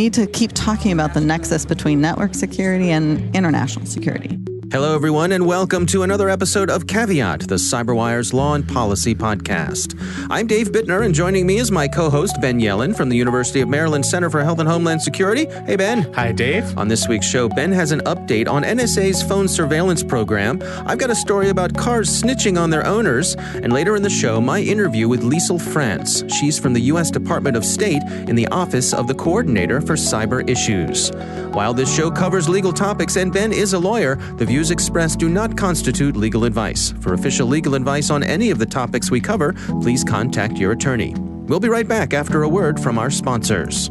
need to keep talking about the nexus between network security and international security. Hello, everyone, and welcome to another episode of Caveat, the CyberWire's Law and Policy podcast. I'm Dave Bittner, and joining me is my co-host, Ben Yellen, from the University of Maryland Center for Health and Homeland Security. Hey, Ben. Hi, Dave. On this week's show, Ben has an update on NSA's phone surveillance program. I've got a story about cars snitching on their owners, and later in the show, my interview with Liesyl Franz. She's from the U.S. Department of State in the Office of the Coordinator for Cyber Issues. While this show covers legal topics and Ben is a lawyer, the views expressed do not constitute legal advice. For official legal advice on any of the topics we cover, please contact your attorney. We'll be right back after a word from our sponsors.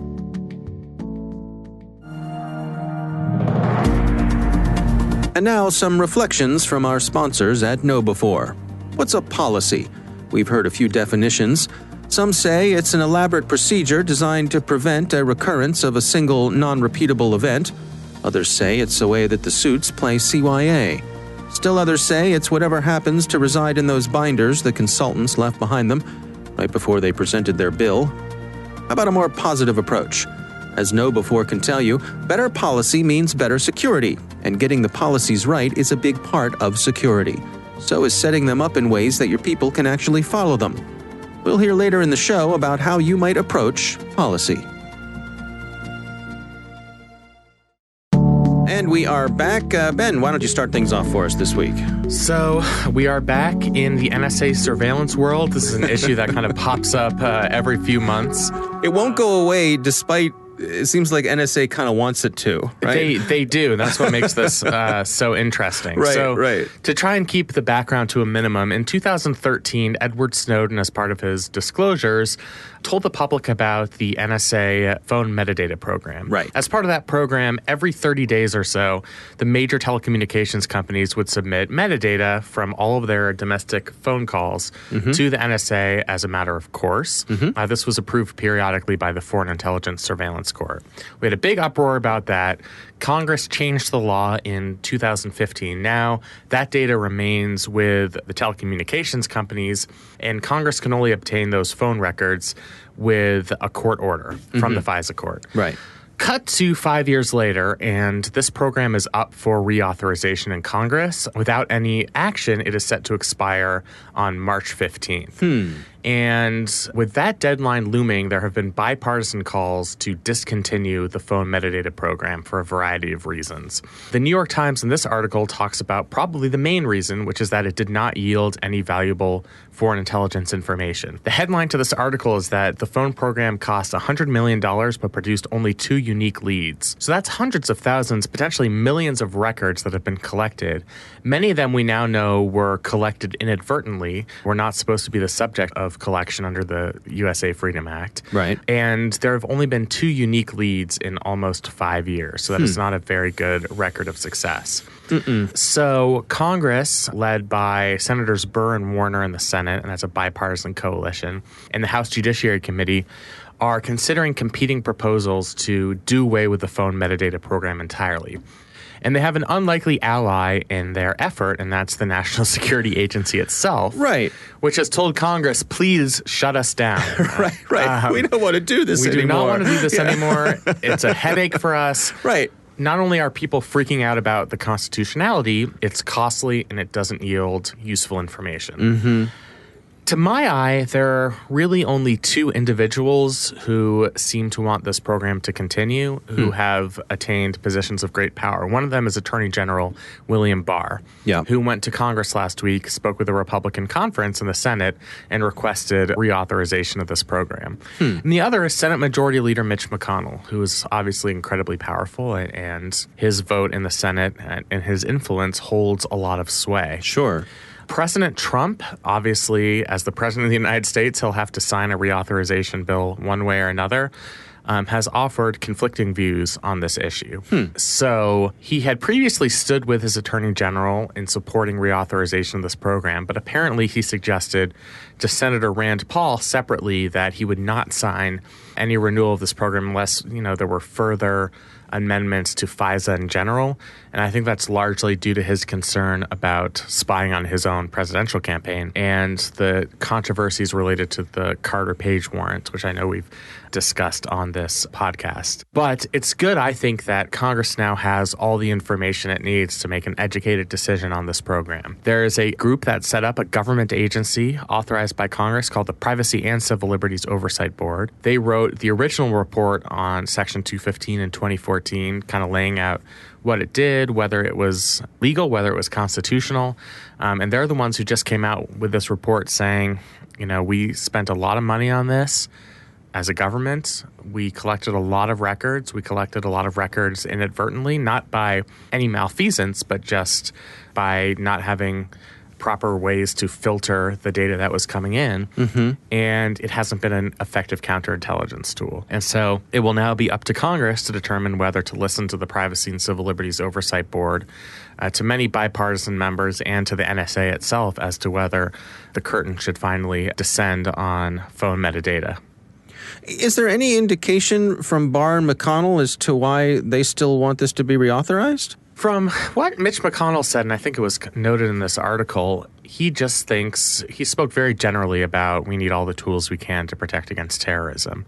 And now, some reflections from our sponsors at KnowBe4. What's a policy? We've heard a few definitions. Some say it's an elaborate procedure designed to prevent a recurrence of a single, non-repeatable event. Others say it's the way that the suits play CYA. Still others say it's whatever happens to reside in those binders the consultants left behind them right before they presented their bill. How about a more positive approach? As KnowBe4 can tell you, better policy means better security, and getting the policies right is a big part of security. So is setting them up in ways that your people can actually follow them. We'll hear later in the show about how you might approach policy. And we are back. Ben, why don't you start things off for us this week? So we are back in the NSA surveillance world. This is an issue that kind of pops up every few months. It won't go away despite... It seems like NSA kind of wants it to, right? They do. That's what makes this so interesting. Right. To try and keep the background to a minimum, in 2013, Edward Snowden, as part of his disclosures, told the public about the NSA Phone Metadata program. Right. As part of that program, every 30 days or so, the major telecommunications companies would submit metadata from all of their domestic phone calls to the NSA as a matter of course. This was approved periodically by the Foreign Intelligence Surveillance Court. We had a big uproar about that. Congress changed the law in 2015. Now, that data remains with the telecommunications companies, and Congress can only obtain those phone records with a court order from the FISA court. Right. Cut to 5 years later, and this program is up for reauthorization in Congress. Without any action, it is set to expire on March 15th. And with that deadline looming, there have been bipartisan calls to discontinue the phone metadata program for a variety of reasons. The New York Times in this article talks about probably the main reason, which is that it did not yield any valuable foreign intelligence information. The headline to this article is that the phone program cost $100 million but produced only 2 unique leads. So that's hundreds of thousands, potentially millions of records that have been collected. Many of them we now know were collected inadvertently, were not supposed to be the subject of collection under the USA Freedom Act. Right. And there have only been 2 unique leads in almost 5 years. So that is not a very good record of success. So Congress, led by Senators Burr and Warner in the Senate, and that's a bipartisan coalition, and the House Judiciary Committee, are considering competing proposals to do away with the phone metadata program entirely. And they have an unlikely ally in their effort, and that's the National Security Agency itself. Right. Which has told Congress, please shut us down. Right. We don't want to do this anymore. We do not want to do this anymore. It's a headache for us. Right. Not only are people freaking out about the constitutionality, it's costly and it doesn't yield useful information. To my eye, there are really only 2 individuals who seem to want this program to continue, who have attained positions of great power. One of them is Attorney General William Barr, who went to Congress last week, spoke with a Republican conference in the Senate, and requested reauthorization of this program. And the other is Senate Majority Leader Mitch McConnell, who is obviously incredibly powerful, and his vote in the Senate and his influence holds a lot of sway. Sure. President Trump, obviously, as the president of the United States, he'll have to sign a reauthorization bill one way or another, has offered conflicting views on this issue. So he had previously stood with his attorney general in supporting reauthorization of this program, but apparently he suggested to Senator Rand Paul separately that he would not sign any renewal of this program unless, there were further amendments to FISA in general. And I think that's largely due to his concern about spying on his own presidential campaign and the controversies related to the Carter Page warrant, which I know we've discussed on this podcast. But it's good, I think, that Congress now has all the information it needs to make an educated decision on this program. There is a group that set up a government agency authorized by Congress called the Privacy and Civil Liberties Oversight Board. They wrote the original report on Section 215 in 2014, kind of laying out what it did, whether it was legal, whether it was constitutional. And they're the ones who just came out with this report saying, we spent a lot of money on this. As a government, we collected a lot of records. We collected a lot of records inadvertently, not by any malfeasance, but just by not having proper ways to filter the data that was coming in. Mm-hmm. And it hasn't been an effective counterintelligence tool. And so it will now be up to Congress to determine whether to listen to the Privacy and Civil Liberties Oversight Board, to many bipartisan members, and to the NSA itself as to whether the curtain should finally descend on phone metadata. Is there any indication from Barr and McConnell as to why they still want this to be reauthorized? From what Mitch McConnell said, and I think it was noted in this article, he just thinks, he spoke very generally about we need all the tools we can to protect against terrorism.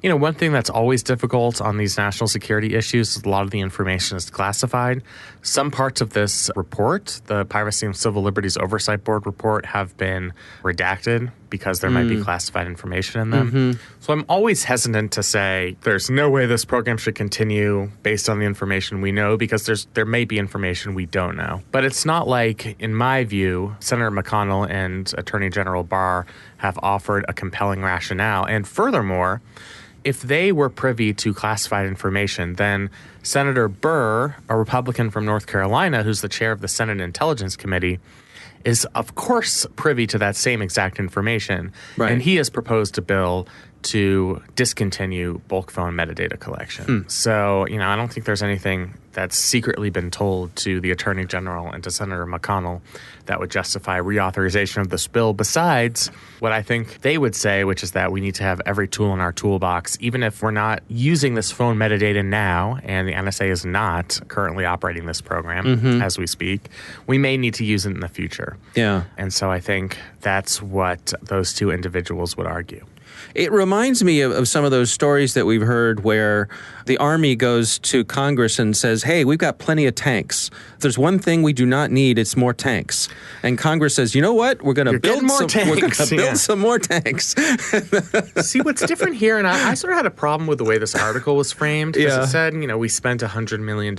One thing that's always difficult on these national security issues is a lot of the information is classified. Some parts of this report, the Privacy and Civil Liberties Oversight Board report, have been redacted because there might be classified information in them. Mm-hmm. So I'm always hesitant to say there's no way this program should continue based on the information we know, because there may be information we don't know. But it's not like, in my view, Senator McConnell and Attorney General Barr have offered a compelling rationale. And furthermore, if they were privy to classified information, then Senator Burr, a Republican from North Carolina, who's the chair of the Senate Intelligence Committee, is of course privy to that same exact information. Right. And he has proposed a bill to discontinue bulk phone metadata collection. So, I don't think there's anything that's secretly been told to the Attorney General and to Senator McConnell that would justify reauthorization of this bill, besides what I think they would say, which is that we need to have every tool in our toolbox, even if we're not using this phone metadata now, and the NSA is not currently operating this program as we speak, we may need to use it in the future. Yeah. And so I think that's what those two individuals would argue. It reminds me of some of those stories that we've heard where the Army goes to Congress and says, hey, we've got plenty of tanks. If there's one thing we do not need, it's more tanks. And Congress says, you know what? We're going to build more tanks. We're going to build some more tanks. See, what's different here, and I sort of had a problem with the way this article was framed, because it said, we spent $100 million.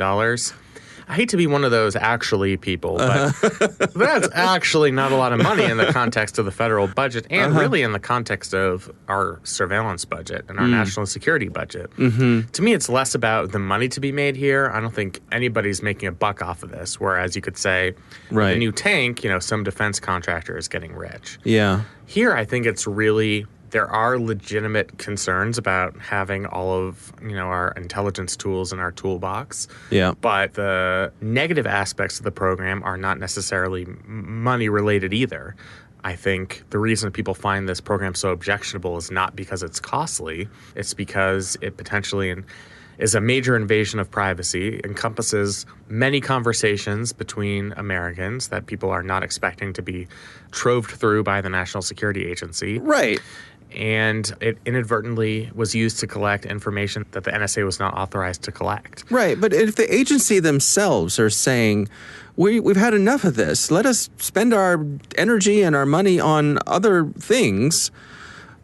I hate to be one of those actually people, but that's actually not a lot of money in the context of the federal budget, and really in the context of our surveillance budget and our national security budget. To me, it's less about the money to be made here. I don't think anybody's making a buck off of this, whereas you could say, the new tank, some defense contractor is getting rich. Yeah. Here, I think it's really... There are legitimate concerns about having all of, our intelligence tools in our toolbox. Yeah. But the negative aspects of the program are not necessarily money related either. I think the reason people find this program so objectionable is not because it's costly. It's because it potentially is a major invasion of privacy, encompasses many conversations between Americans that people are not expecting to be troved through by the National Security Agency. Right. And it inadvertently was used to collect information that the NSA was not authorized to collect. Right, but if the agency themselves are saying, we've had enough of this, let us spend our energy and our money on other things,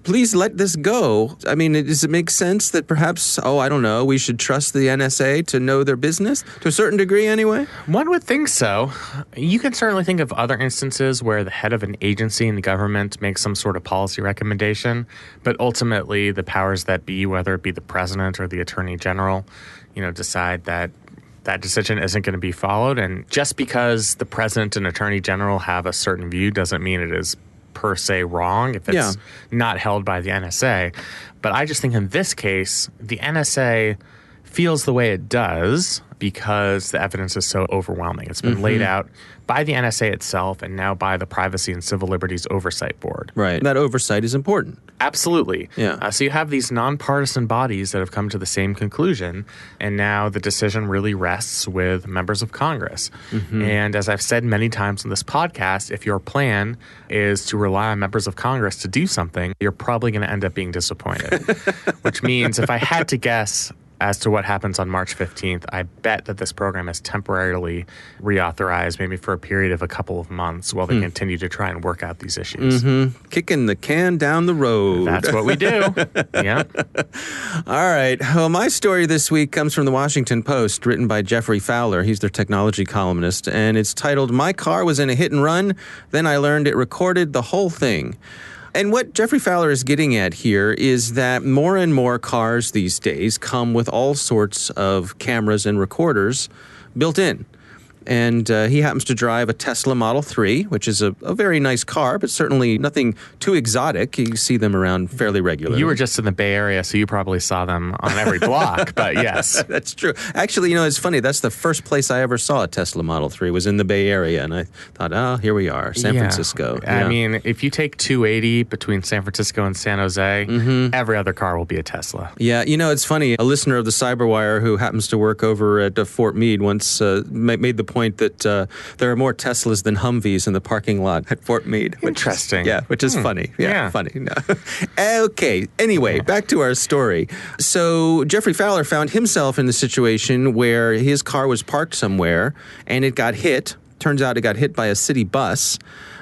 please let this go. I mean, does it make sense that perhaps, we should trust the NSA to know their business? To a certain degree, anyway? One would think so. You can certainly think of other instances where the head of an agency in the government makes some sort of policy recommendation, but ultimately the powers that be, whether it be the president or the attorney general, decide that that decision isn't going to be followed. And just because the president and attorney general have a certain view doesn't mean it is per se wrong if it's not held by the NSA. But I just think in this case, the NSA feels the way it does because the evidence is so overwhelming. It's been laid out by the NSA itself and now by the Privacy and Civil Liberties Oversight Board. Right. That oversight is important. Absolutely. Yeah. So you have these nonpartisan bodies that have come to the same conclusion, and now the decision really rests with members of Congress. And as I've said many times on this podcast, if your plan is to rely on members of Congress to do something, you're probably going to end up being disappointed. Which means if I had to guess as to what happens on March 15th, I bet that this program is temporarily reauthorized, maybe for a period of a couple of months while they continue to try and work out these issues. Kicking the can down the road. That's what we do. Yeah. All right. Well, my story this week comes from the Washington Post, written by Jeffrey Fowler. He's their technology columnist, and it's titled, "My Car Was in a Hit and Run. Then I Learned It Recorded the Whole Thing." And what Jeffrey Fowler is getting at here is that more and more cars these days come with all sorts of cameras and recorders built in. And he happens to drive a Tesla Model 3, which is a very nice car, but certainly nothing too exotic. You see them around fairly regularly. You were just in the Bay Area, so you probably saw them on every block, but yes. That's true. Actually, it's funny. That's the first place I ever saw a Tesla Model 3 was in the Bay Area. And I thought, oh, here we are, San Francisco. I mean, if you take 280 between San Francisco and San Jose, every other car will be a Tesla. Yeah, it's funny. A listener of the Cyberwire who happens to work over at Fort Meade once made the point that there are more Teslas than Humvees in the parking lot at Fort Meade. Interesting. Which is funny. Yeah. Funny. No. Okay. Anyway, back to our story. So Jeffrey Fowler found himself in the situation where his car was parked somewhere and it got hit. Turns out it got hit by a city bus.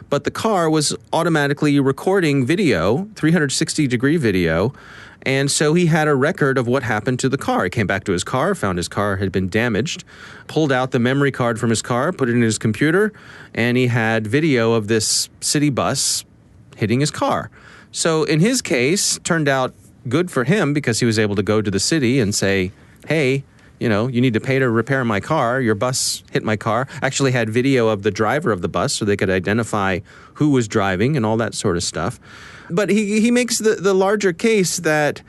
But the car was automatically recording video, 360-degree video, and so he had a record of what happened to the car. He came back to his car, found his car had been damaged, pulled out the memory card from his car, put it in his computer, and he had video of this city bus hitting his car. So in his case, turned out good for him because he was able to go to the city and say, hey, you need to pay to repair my car. Your bus hit my car. Actually had video of the driver of the bus so they could identify who was driving and all that sort of stuff. But he makes the larger case that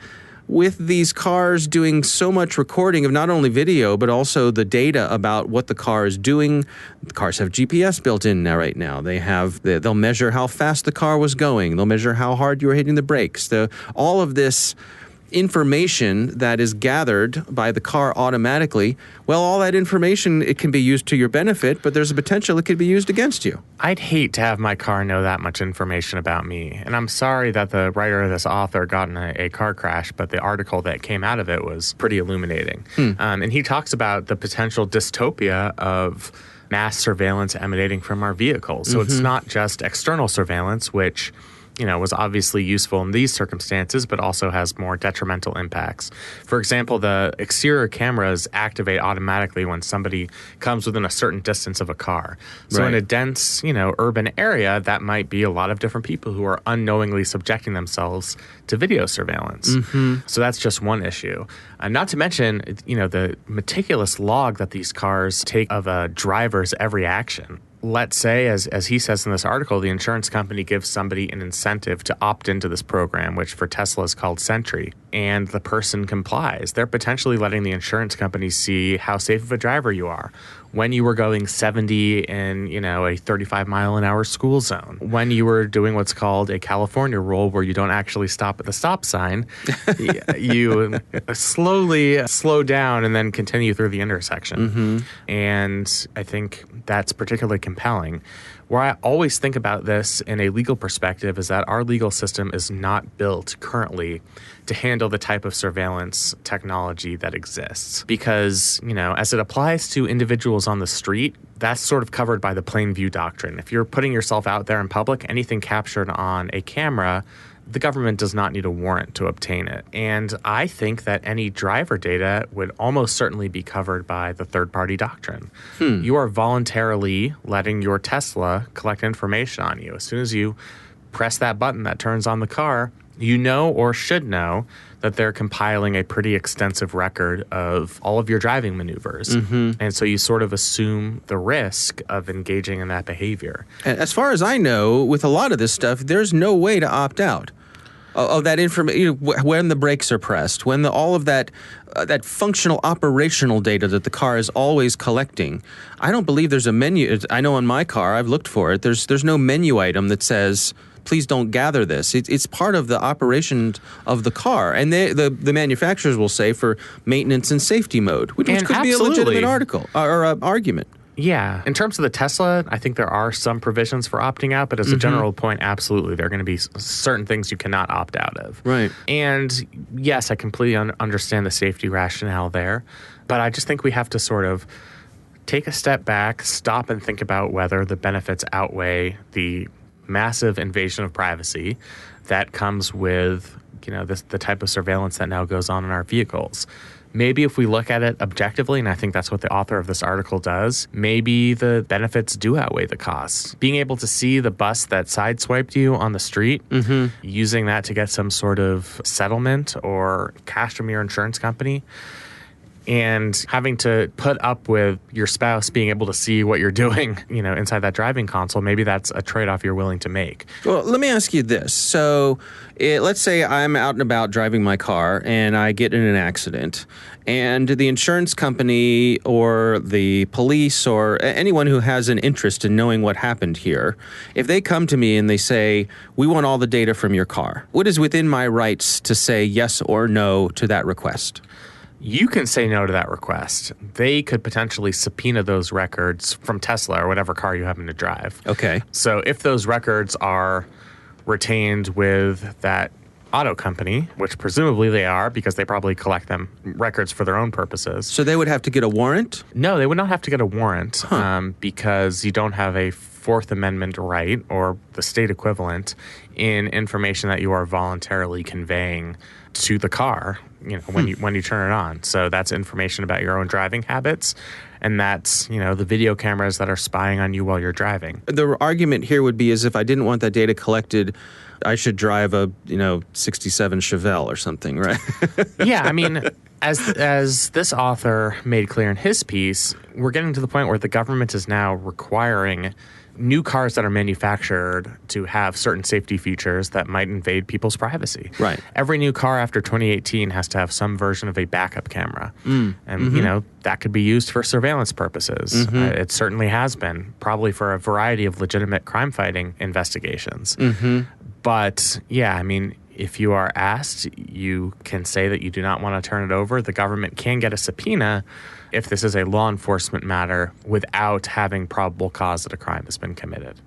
with these cars doing so much recording of not only video, but also the data about what the car is doing. The cars have GPS built in right now. They'll measure how fast the car was going. They'll measure how hard you were hitting the brakes. All of this information that is gathered by the car automatically, well, all that information, it can be used to your benefit, but there's a potential it could be used against you. I'd hate to have my car know that much information about me. And I'm sorry that the writer of this author got in a car crash, but the article that came out of it was pretty illuminating. And he talks about the potential dystopia of mass surveillance emanating from our vehicles. So it's not just external surveillance, which was obviously useful in these circumstances, but also has more detrimental impacts. For example, the exterior cameras activate automatically when somebody comes within a certain distance of a car. So in a dense, urban area, that might be a lot of different people who are unknowingly subjecting themselves to video surveillance. So that's just one issue. Not to mention, the meticulous log that these cars take of a driver's every action. Let's say, as he says in this article, the insurance company gives somebody an incentive to opt into this program, which for Tesla is called Sentry, and the person complies. They're potentially letting the insurance company see how safe of a driver you are. When you were going 70 in, a 35-mile-an-hour school zone. When you were doing what's called a California rule where you don't actually stop at the stop sign. You slowly slow down and then continue through the intersection. And I think that's particularly compelling. Where I always think about this in a legal perspective is that our legal system is not built currently to handle the type of surveillance technology that exists. Because, as it applies to individuals on the street, that's sort of covered by the plain view doctrine. If you're putting yourself out there in public, anything captured on a camera, the government does not need a warrant to obtain it. And I think that any driver data would almost certainly be covered by the third-party doctrine. You are voluntarily letting your Tesla collect information on you. As soon as you press that button that turns on the car, you know or should know that they're compiling a pretty extensive record of all of your driving maneuvers. And so you sort of assume the risk of engaging in that behavior. As far as I know, with a lot of this stuff, there's no way to opt out. That information, when the brakes are pressed, when all of that functional operational data that the car is always collecting. I don't believe there's a menu. I know in my car, I've looked for it. There's no menu item that says, please don't gather this. It's part of the operation of the car. And the manufacturers will say for maintenance and safety mode, which could be a legitimate article or argument. Yeah. In terms of the Tesla, I think there are some provisions for opting out, but as a general point, absolutely, there are going to be certain things you cannot opt out of. Right. And yes, I completely understand the safety rationale there, but I just think we have to sort of take a step back, stop and think about whether the benefits outweigh the massive invasion of privacy that comes with, the type of surveillance that now goes on in our vehicles. Maybe if we look at it objectively, and I think that's what the author of this article does, maybe the benefits do outweigh the costs. Being able to see the bus that sideswiped you on the street, using that to get some sort of settlement or cash from your insurance company, and having to put up with your spouse being able to see what you're doing, inside that driving console, maybe that's a trade-off you're willing to make. Well, let me ask you this. So let's say I'm out and about driving my car and I get in an accident, and the insurance company or the police or anyone who has an interest in knowing what happened here, if they come to me and they say, we want all the data from your car, what is within my rights to say yes or no to that request? You can say no to that request. They could potentially subpoena those records from Tesla or whatever car you happen to drive. Okay. So if those records are retained with that auto company, which presumably they are because they probably collect them records for their own purposes. So they would have to get a warrant? No, they would not have to get a warrant because you don't have a Fourth Amendment right or the state equivalent in information that you are voluntarily conveying to the car, when you turn it on. So that's information about your own driving habits, and that's, the video cameras that are spying on you while you're driving. The argument here would be as if I didn't want that data collected, I should drive a, 67 Chevelle or something, right? Yeah, I mean, as this author made clear in his piece, we're getting to the point where the government is now requiring new cars that are manufactured to have certain safety features that might invade people's privacy. Right. Every new car after 2018 has to have some version of a backup camera. And, that could be used for surveillance purposes. It certainly has been, probably for a variety of legitimate crime-fighting investigations. But, yeah, I mean, if you are asked, you can say that you do not want to turn it over. The government can get a subpoena if this is a law enforcement matter without having probable cause that a crime has been committed.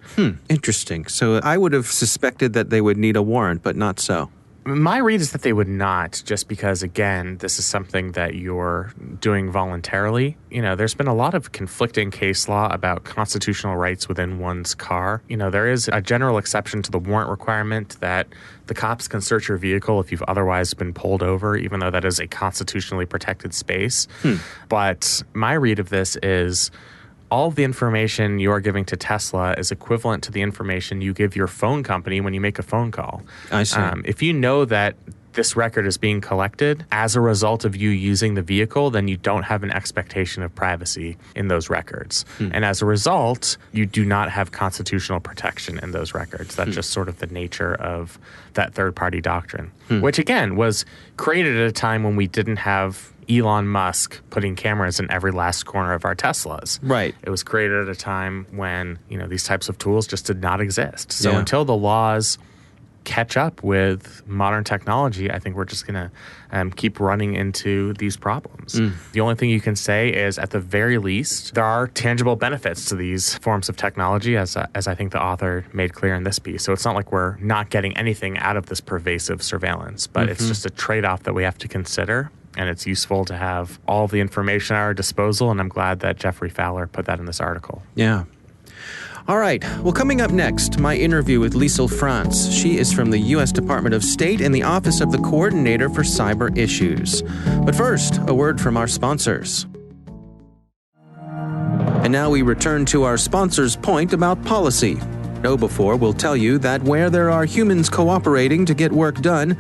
Interesting. So I would have suspected that they would need a warrant, but not so. My read is that they would not, just because, again, this is something that you're doing voluntarily. There's been a lot of conflicting case law about constitutional rights within one's car. There is a general exception to the warrant requirement that the cops can search your vehicle if you've otherwise been pulled over, even though that is a constitutionally protected space. But my read of this is all of the information you are giving to Tesla is equivalent to the information you give your phone company when you make a phone call. I see. If you know that this record is being collected as a result of you using the vehicle, then you don't have an expectation of privacy in those records. And as a result, you do not have constitutional protection in those records. That's just sort of the nature of that third-party doctrine, which, again, was created at a time when we didn't have Elon Musk putting cameras in every last corner of our Teslas. Right. It was created at a time when, these types of tools just did not exist. So until the laws catch up with modern technology, I think we're just going to keep running into these problems. The only thing you can say is, at the very least, there are tangible benefits to these forms of technology, as I think the author made clear in this piece. So it's not like we're not getting anything out of this pervasive surveillance, but it's just a trade-off that we have to consider. And it's useful to have all the information at our disposal, and I'm glad that Jeffrey Fowler put that in this article. Yeah. All right. Well, coming up next, my interview with Liesyl Franz. She is from the U.S. Department of State and the Office of the Coordinator for Cyber Issues. But first, a word from our sponsors. And now we return to our sponsor's point about policy. KnowBe4 will tell you that where there are humans cooperating to get work done,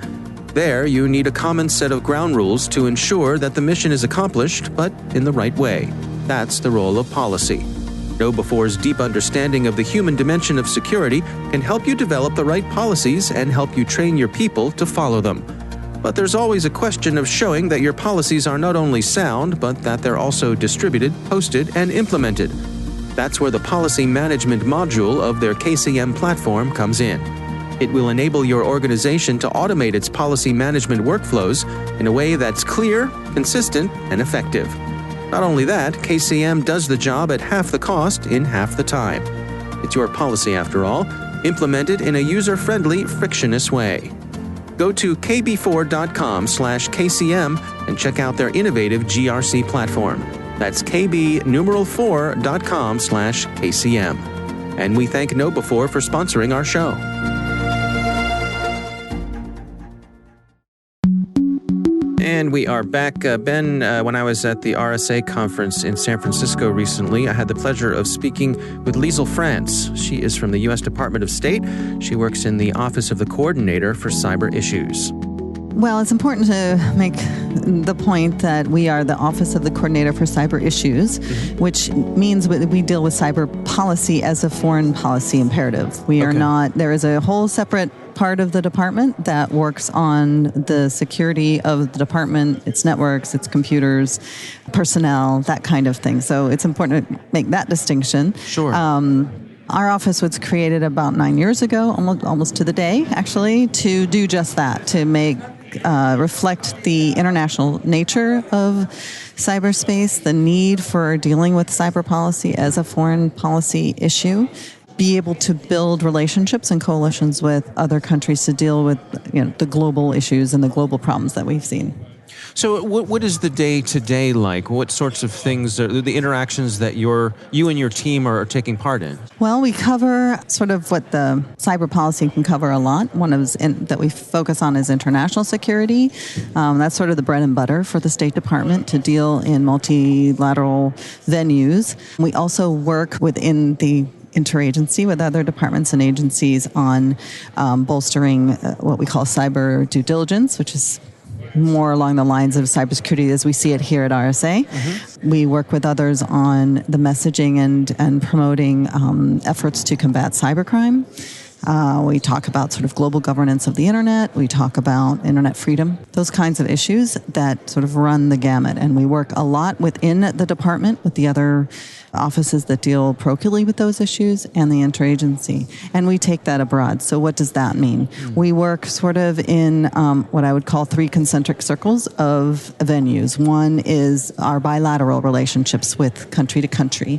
there you need a common set of ground rules to ensure that the mission is accomplished, but in the right way. That's the role of policy. KnowBefore's deep understanding of the human dimension of security can help you develop the right policies and help you train your people to follow them. But there's always a question of showing that your policies are not only sound, but that they're also distributed, posted, and implemented. That's where the policy management module of their KCM platform comes in. It will enable your organization to automate its policy management workflows in a way that's clear, consistent, and effective. Not only that, KCM does the job at half the cost in half the time. It's your policy, after all, implemented in a user-friendly, frictionless way. Go to kb4.com/KCM and check out their innovative GRC platform. That's kb4.com/KCM. And we thank KnowBefore for sponsoring our show. And we are back. Ben, when I was at the RSA conference in San Francisco recently, I had the pleasure of speaking with Liesyl Franz. She is from the U.S. Department of State. She works in the Office of the Coordinator for Cyber Issues. Well, it's important to make the point that we are the Office of the Coordinator for Cyber Issues, which means we deal with cyber policy as a foreign policy imperative. We are not, there is a whole separate part of the department that works on the security of the department, its networks, its computers, personnel, that kind of thing. So it's important to make that distinction. Sure. Our office was created about 9 years ago, almost to the day, actually, to do just that, to make reflect the international nature of cyberspace, the need for dealing with cyber policy as a foreign policy issue, be able to build relationships and coalitions with other countries to deal with the global issues and the global problems that we've seen. So what is the day-to-day like? What sorts of things are the interactions that you and your team are taking part in? Well, we cover sort of what the cyber policy can cover a lot. One that we focus on is international security. That's sort of the bread and butter for the State Department to deal in multilateral venues. We also work within the interagency with other departments and agencies on bolstering what we call cyber due diligence, which is more along the lines of cybersecurity as we see it here at RSA. We work with others on the messaging and promoting efforts to combat cybercrime. We talk about sort of global governance of the internet. We talk about internet freedom, those kinds of issues that sort of run the gamut. And we work a lot within the department with the other offices that deal parochially with those issues and the interagency. And we take that abroad. So what does that mean? We work sort of in what I would call 3 concentric circles of venues. One is our bilateral relationships with country to country,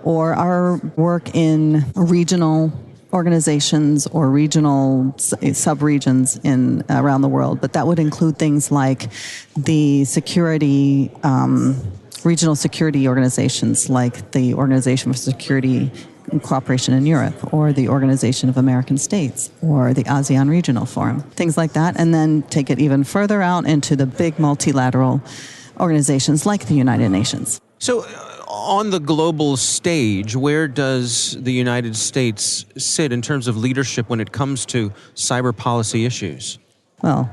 or our work in regional organizations or regional sub-regions in around the world. But that would include things like the security, regional security organizations like the Organization for Security and Cooperation in Europe, or the Organization of American States, or the ASEAN Regional Forum, things like that, and then take it even further out into the big multilateral organizations like the United Nations. So on the global stage, where does the United States sit in terms of leadership when it comes to cyber policy issues? Well,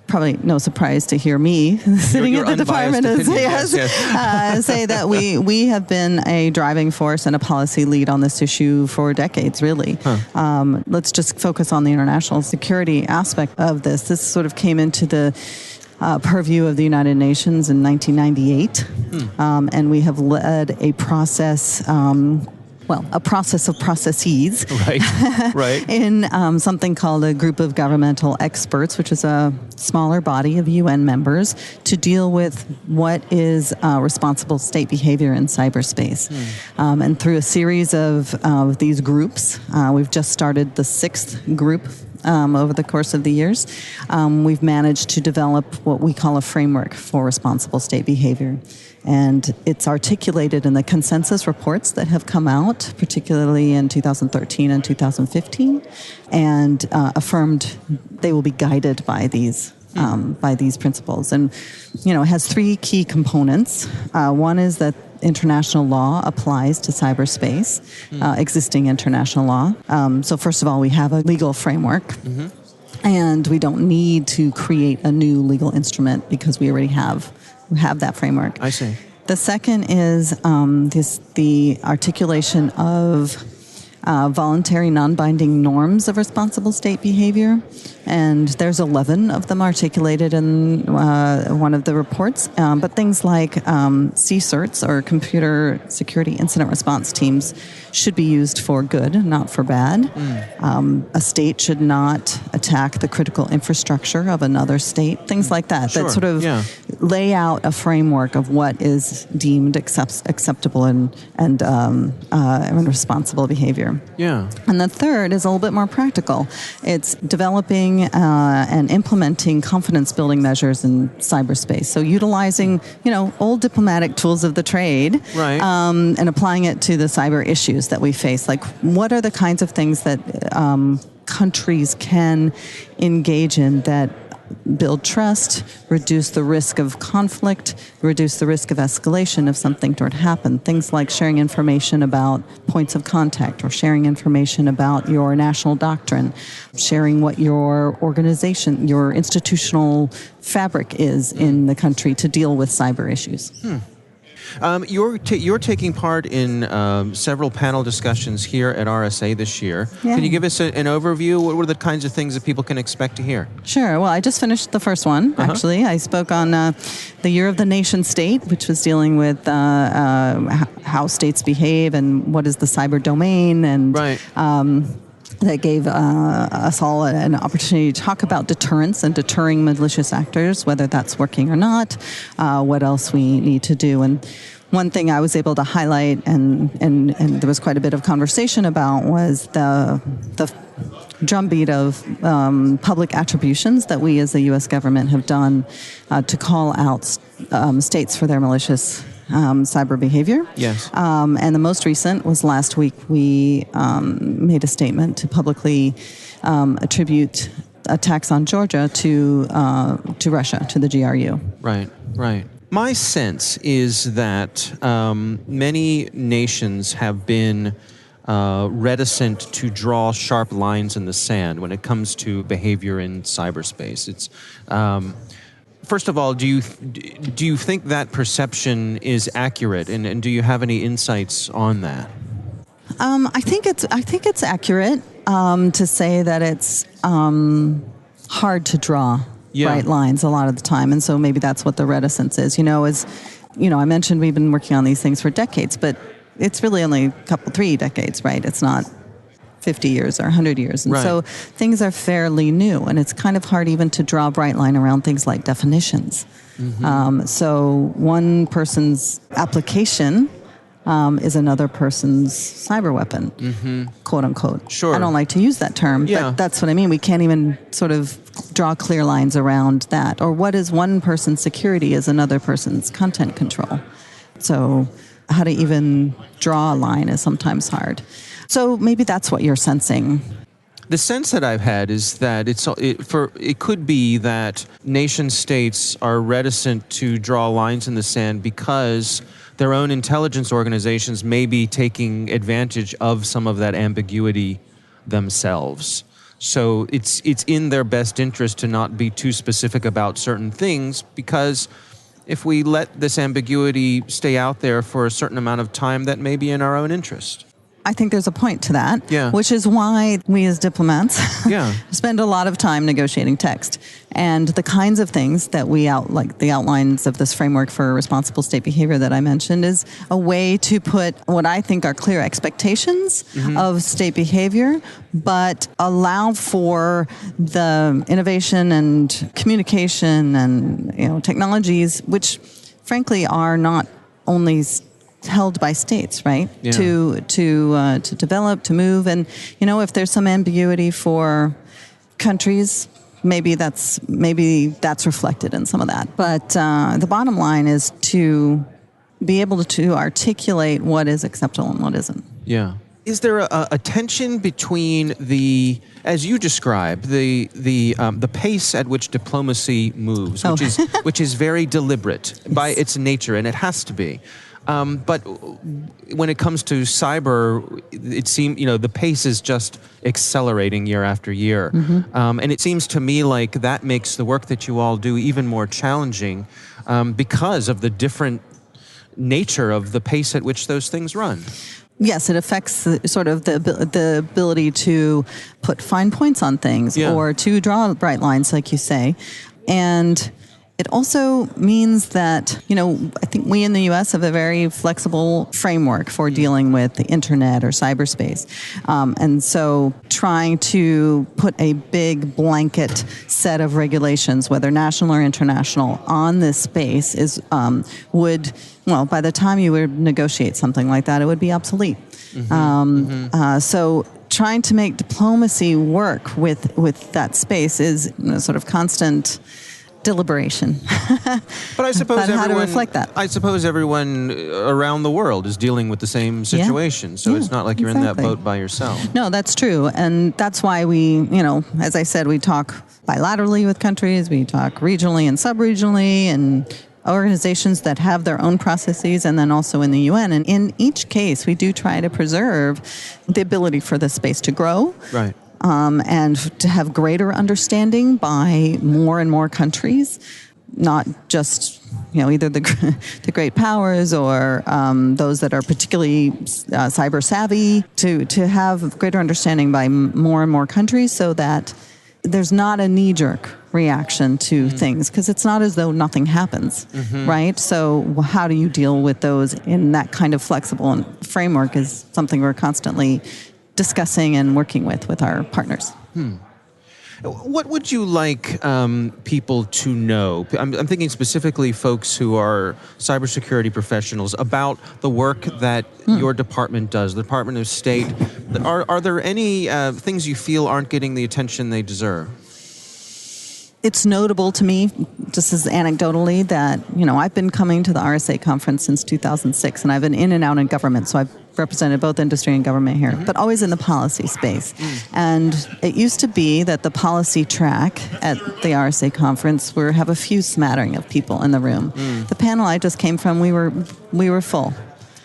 probably no surprise to hear me sitting at the department say that we have been a driving force and a policy lead on this issue for decades, really. Let's just focus on the international security aspect of this. This sort of came into the purview of the United Nations in 1998, and we have led a process, a process of processes, right. in something called a group of governmental experts, which is a smaller body of UN members, to deal with what is responsible state behavior in cyberspace. And through a series of these groups, we've just started the 6th group over the course of the years. We've managed to develop what we call a framework for responsible state behavior. And it's articulated in the consensus reports that have come out, particularly in 2013 and 2015, and affirmed they will be guided by these principles. And, it has 3 key components. One is that international law applies to cyberspace, existing international law. So first of all, we have a legal framework, and we don't need to create a new legal instrument because we already have that framework. I see. The second is the articulation of voluntary non-binding norms of responsible state behavior. And there's 11 of them articulated in one of the reports. But things like CSIRTs, or Computer Security Incident Response Teams, should be used for good, not for bad. A state should not attack the critical infrastructure of another state. Things like that. Sure. That sort of lay out a framework of what is deemed acceptable and responsible behavior. Yeah. And the third is a little bit more practical. It's developing and implementing confidence-building measures in cyberspace. So utilizing, old diplomatic tools of the trade, right, and applying it to the cyber issues that we face. Like, what are the kinds of things that countries can engage in that build trust, reduce the risk of conflict, reduce the risk of escalation if something were to happen. Things like sharing information about points of contact, or sharing information about your national doctrine, sharing what your organization, your institutional fabric is in the country to deal with cyber issues. You're taking part in several panel discussions here at RSA this year. Yeah. Can you give us an overview? What are the kinds of things that people can expect to hear? Sure. Well, I just finished the first one, actually. I spoke on the Year of the Nation State, which was dealing with how states behave and what is the cyber domain. And right. That gave us all an opportunity to talk about deterrence and deterring malicious actors, whether that's working or not, what else we need to do. And one thing I was able to highlight, and there was quite a bit of conversation about, was the drumbeat of public attributions that we as the U.S. government have done to call out states for their malicious cyber behavior. Yes. And the most recent was last week. We made a statement to publicly attribute attacks on Georgia to Russia, to the GRU. Right, right. My sense is that many nations have been reticent to draw sharp lines in the sand when it comes to behavior in cyberspace. It's first of all, do you think that perception is accurate, and do you have any insights on that? I think it's accurate to say that it's hard to draw bright lines a lot of the time, and so maybe that's what the reticence is. I mentioned we've been working on these things for decades, but it's really only 3 decades, right? It's not 50 years or 100 years. And so things are fairly new, and it's kind of hard even to draw a bright line around things like definitions. So one person's application is another person's cyber weapon, quote unquote. Sure. I don't like to use that term, but that's what I mean. We can't even sort of draw clear lines around that. Or what is one person's security is another person's content control. So how to even draw a line is sometimes hard. So maybe that's what you're sensing. The sense that I've had is that it could be that nation states are reticent to draw lines in the sand because their own intelligence organizations may be taking advantage of some of that ambiguity themselves. So it's in their best interest to not be too specific about certain things, because if we let this ambiguity stay out there for a certain amount of time, that may be in our own interest. I think there's a point to that, Yeah. which is why we as diplomats Yeah. spend a lot of time negotiating text. And the kinds of things that like the outlines of this framework for responsible state behavior that I mentioned, is a way to put what I think are clear expectations of state behavior, but allow for the innovation and communication and technologies, which frankly are not only held by states, right? Yeah. To develop, to move, and if there's some ambiguity for countries, maybe that's reflected in some of that. But the bottom line is to be able to articulate what is acceptable and what isn't. Yeah. Is there a tension between as you described, the pace at which diplomacy moves, which is very deliberate by its nature, and it has to be. But when it comes to cyber, it seems, the pace is just accelerating year after year. And it seems to me like that makes the work that you all do even more challenging because of the different nature of the pace at which those things run. Yes, it affects the ability to put fine points on things or to draw bright lines, like you say. And it also means that, I think we in the U.S. have a very flexible framework for dealing with the internet or cyberspace. And so trying to put a big blanket set of regulations, whether national or international, on this space by the time you would negotiate something like that, it would be obsolete. So trying to make diplomacy work with that space is sort of constant deliberation. But I suppose how to reflect that. I suppose everyone around the world is dealing with the same situation, so it's not like you're in that boat by yourself. No, that's true, and that's why we, as I said, we talk bilaterally with countries, we talk regionally and sub-regionally, and organizations that have their own processes, and then also in the UN. And in each case, we do try to preserve the ability for the space to grow. Right. And to have greater understanding by more and more countries, not just either the great powers or those that are particularly cyber savvy, to have greater understanding by more and more countries, so that there's not a knee-jerk reaction to things, because it's not as though nothing happens, right? So how do you deal with those in that kind of flexible framework is something we're constantly discussing and working with our partners. What would you like people to know? I'm thinking specifically folks who are cybersecurity professionals about the work that your department does, the Department of State. Are there any things you feel aren't getting the attention they deserve? It's notable to me, just as anecdotally, that, I've been coming to the RSA conference since 2006, and I've been in and out in government, so I've represented both industry and government here, but always in the policy space. And it used to be that the policy track at the RSA conference have a few smattering of people in the room. The panel I just came from, we were full.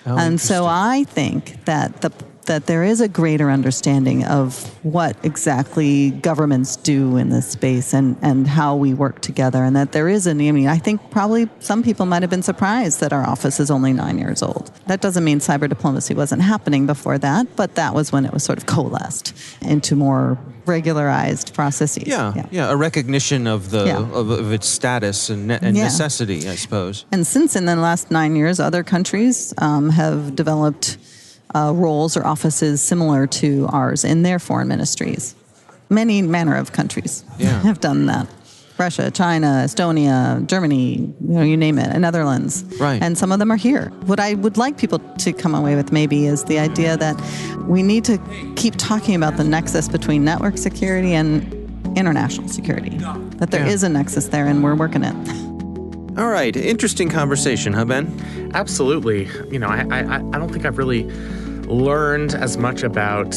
And so I think that there is a greater understanding of what exactly governments do in this space and how we work together, and that there is I think probably some people might have been surprised that our office is only 9 years old. That doesn't mean cyber diplomacy wasn't happening before that, but that was when it was sort of coalesced into more regularized processes. A recognition of of its status and necessity, I suppose. And since in the last 9 years, other countries have developed roles or offices similar to ours in their foreign ministries. Many manner of countries have done that. Russia, China, Estonia, Germany, you name it, and Netherlands. Right. And some of them are here. What I would like people to come away with maybe is the idea that we need to keep talking about the nexus between network security and international security. That there is a nexus there, and we're working it. All right. Interesting conversation, huh, Ben? Absolutely. I don't think I've really learned as much about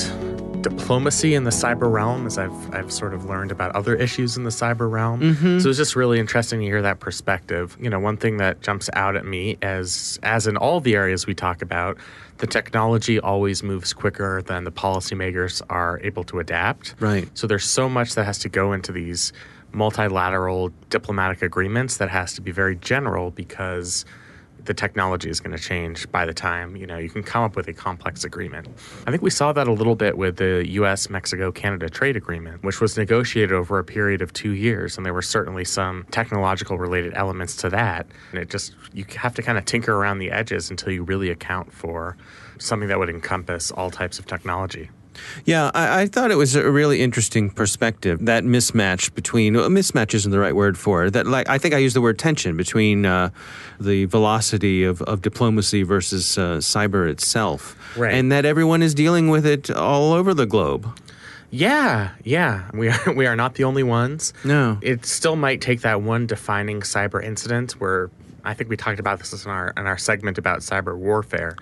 diplomacy in the cyber realm as I've sort of learned about other issues in the cyber realm. So it's just really interesting to hear that perspective. One thing that jumps out at me as in all the areas we talk about, the technology always moves quicker than the policymakers are able to adapt. Right. So there's so much that has to go into these multilateral diplomatic agreements that has to be very general, because the technology is going to change by the time, you can come up with a complex agreement. I think we saw that a little bit with the U.S., Mexico, Canada trade agreement, which was negotiated over a period of 2 years. And there were certainly some technological related elements to that. And you have to kind of tinker around the edges until you really account for something that would encompass all types of technology. Yeah, I thought it was a really interesting perspective, that mismatch mismatch isn't the right word for it, I think I used the word tension between the velocity of diplomacy versus cyber itself. Right. And that everyone is dealing with it all over the globe. Yeah. We are not the only ones. No. It still might take that one defining cyber incident where I think we talked about this in our segment about cyber warfare,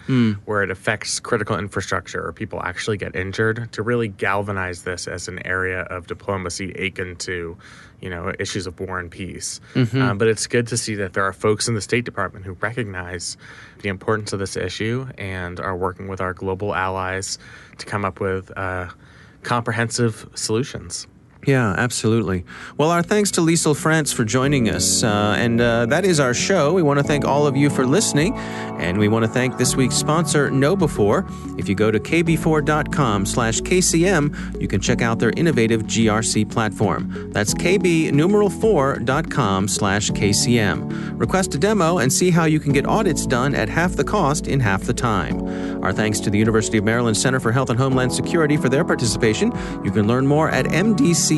where it affects critical infrastructure or people actually get injured, to really galvanize this as an area of diplomacy akin to, issues of war and peace. But it's good to see that there are folks in the State Department who recognize the importance of this issue and are working with our global allies to come up with comprehensive solutions. Yeah, absolutely. Well, our thanks to Liesyl Franz for joining us. And that is our show. We want to thank all of you for listening. And we want to thank this week's sponsor, KnowBe4. If you go to kb4.com/KCM, you can check out their innovative GRC platform. That's kb4.com/KCM. Request a demo and see how you can get audits done at half the cost in half the time. Our thanks to the University of Maryland Center for Health and Homeland Security for their participation. You can learn more at mdchhs.com.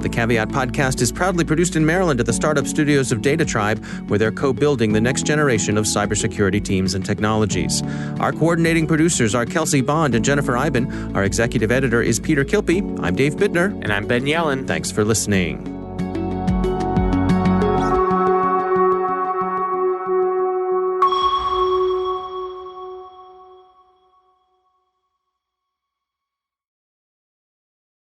The Caveat podcast is proudly produced in Maryland at the startup studios of Data Tribe, where they're co-building the next generation of cybersecurity teams and technologies. Our coordinating producers are Kelsey Bond and Jennifer Iben. Our executive editor is Peter Kilpie. I'm Dave Bittner. And I'm Ben Yellen. Thanks for listening.